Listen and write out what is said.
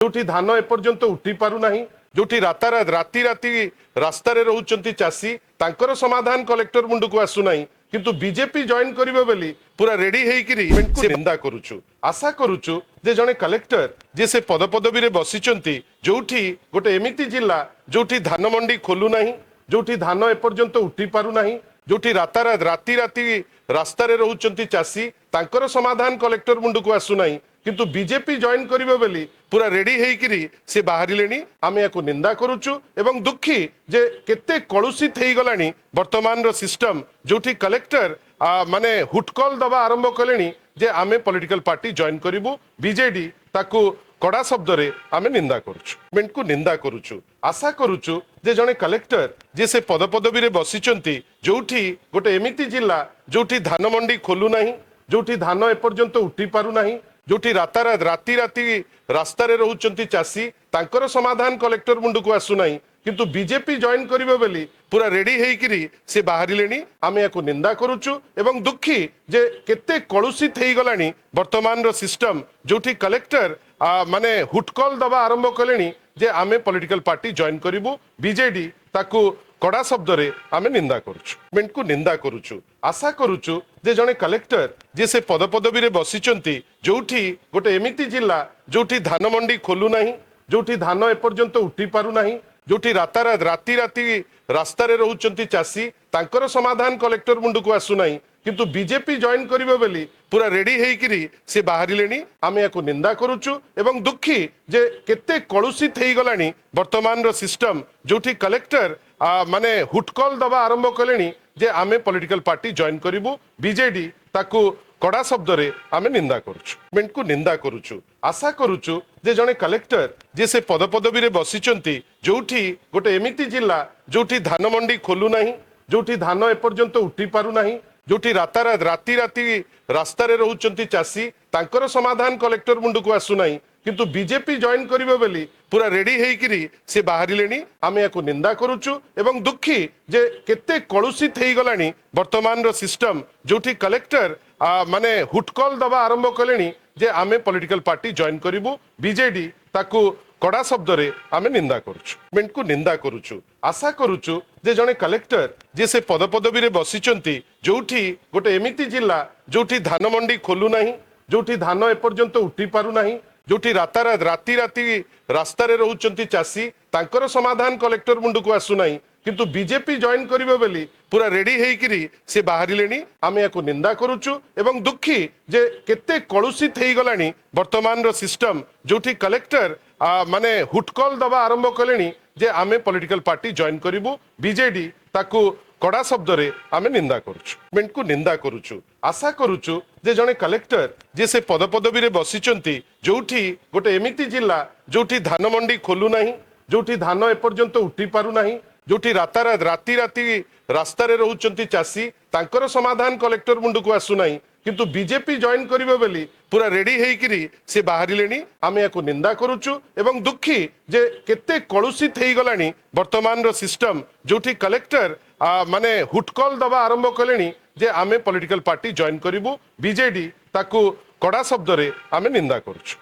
जोठी धान एपर्यंत उठी पारु नाही, जोठी राति राति रास्तारे रहउचंती चासी तांकर समाधान कलेक्टर मुंडू को आसु नाही, किंतु बीजेपी जॉइन करिवो बोली पूरा रेडी हेइकिरी से निंदा करूछु। आशा करूछु जे जने कलेक्टर जे से पदपदवी रे बसिचंती, जोठी गोटे एमिति जिल्ला जोठी धान मंडी खोलु नाही, जोठी धान एपर्यंत उठी पारु नाही, जोठी राति राति रास्तारे रहउचंती चासी तांकर समाधान कलेक्टर मुंडू को आसु नाही, किंतु बीजेपी जॉइन करिवो बोली पूरा रेडी हेइकिरी से बाहरिलेनी। आमे याकू निंदा करूछु एवं दुखी जे केते कलुषित हेइ गलानी वर्तमान रो सिस्टम, जोठी कलेक्टर माने हुटकल दबा आरंभ कलेनी जे आमे पॉलिटिकल पार्टी जॉइन करिवु। बीजेडी ताकू कड़ा शब्द रे आमे निंदा करूछु, गवर्नमेंट को निंदा करूछु। आशा करूछु जे जने कलेक्टर जे से पदपदवी रे बसिचंती, जोठी गोटे एमिति जिल्ला जोठी धान मंडी खोलु नाही, जोठी धान एपर्यंत उठी पारु नाही, जोठी राति राति रास्तारे रहउचंती चासी तांकर समाधान कलेक्टर मुंडू को आसु नाही, किंतु बीजेपी जॉइन करिवो बोली पूरा रेडी हेइकिरी से बाहरिलेनी। आमे याकू निंदा करूछु एवं दुखी जे केते कलुषित हेइ गलानी वर्तमान रो सिस्टम, जोठी कलेक्टर माने हुटकल दबा आरंभ कलेनी जे आमे पॉलिटिकल पार्टी जॉइन करिवु। बीजेडी ताकू कड़ा शब्द रे आमे निंदा करूछु, गवर्नमेंट को निंदा करूछु। आशा करूछु जे जने कलेक्टर जे से पदपदवी रे बसिचंती, जोठी गोटे एमिति जिल्ला जोठी धान मंडी खोलु नाही, जोठी धान एपर्यंत उठी पारु नाही, जोठी राति राति रास्तारे रहउचंती चासी तांकर समाधान कलेक्टर मुंडू को आसु नाही, किंतु बीजेपी जॉइन करिवो बोली पूरा रेडी हेइकिरी से बाहरिलेनी। आमे याकू निंदा करूछु एवं दुखी जे केते कलुषित हेइ गलानी वर्तमान रो सिस्टम, जोठी कलेक्टर माने हुटकल दबा आरंभ कलेनी जे आमे पॉलिटिकल पार्टी जॉइन करिवु। बीजेडी ताकू कड़ा शब्द रे आमे निंदा करूछु, गवर्नमेंट को निंदा करूछु। आशा करूछु जे जने कलेक्टर जे से पदपदवी रे बसिचंती, जोठी गोटे एमिति जिल्ला जोठी धान मंडी खोलु नाही, जोठी धान एपर्यंत उठी पारु नाही, जोठी राति राति रास्तारे रहउचंती चासी तांकर समाधान कलेक्टर मुंडू को आसु नाही, किंतु बीजेपी जॉइन करिवो बोली पूरा रेडी हेइकिरी से बाहरिलेनी। आमे याकू निंदा करूछु एवं दुखी जे केते कलुषित हेइ गलानी वर्तमान रो सिस्टम, जोठी कलेक्टर माने हुटकल दबा आरंभ कलेनी जे आमे पॉलिटिकल पार्टी जॉइन करिवु। बीजेडी ताकू कड़ा शब्द रे आमे निंदा करूछु, गवर्नमेंट को निंदा करूछु। आशा करूछु जे जने कलेक्टर जे से पदपदवी रे बसिचंती, जोठी गोटे एमिति जिल्ला जोठी धान मंडी खोलु नाही, जोठी धान एपर्यंत उठी पारु नाही, जोठी राति राति रास्तारे रहउचंती चासी तांकर समाधान कलेक्टर मुंडू को आसु नाही, किंतु बीजेपी जॉइन करिवो बोली पूरा रेडी हेइकिरी से बाहरिलेनी। आमे याकू निंदा करूछु एवं दुखी जे केते कलुषित हेइ गलानी वर्तमान रो सिस्टम, जोठी कलेक्टर माने हुटकल दबा आरंभ कलेनी जे आमे पॉलिटिकल पार्टी जॉइन करिवु। बीजेडी ताकू कड़ा शब्द रे आमे निंदा करूछु, गवर्नमेंट को निंदा करूछु। आशा करूछु जे जने कलेक्टर जे से पदपदवी रे बसिचंती, जोठी गोटे एमिति जिल्ला जोठी धान मंडी खोलु नाही, जोठी धान एपर्यंत उठी पारु नाही, जोठी राति राति रास्तारे रहउचंती चासी तांकर समाधान कलेक्टर मुंडू को आसु नाही, किंतु बीजेपी जॉइन करिवो बोली पूरा रेडी हेइकिरी से बाहरिलेनी। आमे याकू निंदा करूछु एवं दुखी जे केते कलुषित हेइ गलानी वर्तमान रो सिस्टम, जोठी कलेक्टर माने हुटकल दबा आरंभ कलेनी जे आमे पॉलिटिकल पार्टी जॉइन करिवु। बीजेडी ताकू कड़ा शब्द रे आमे निंदा करूछु।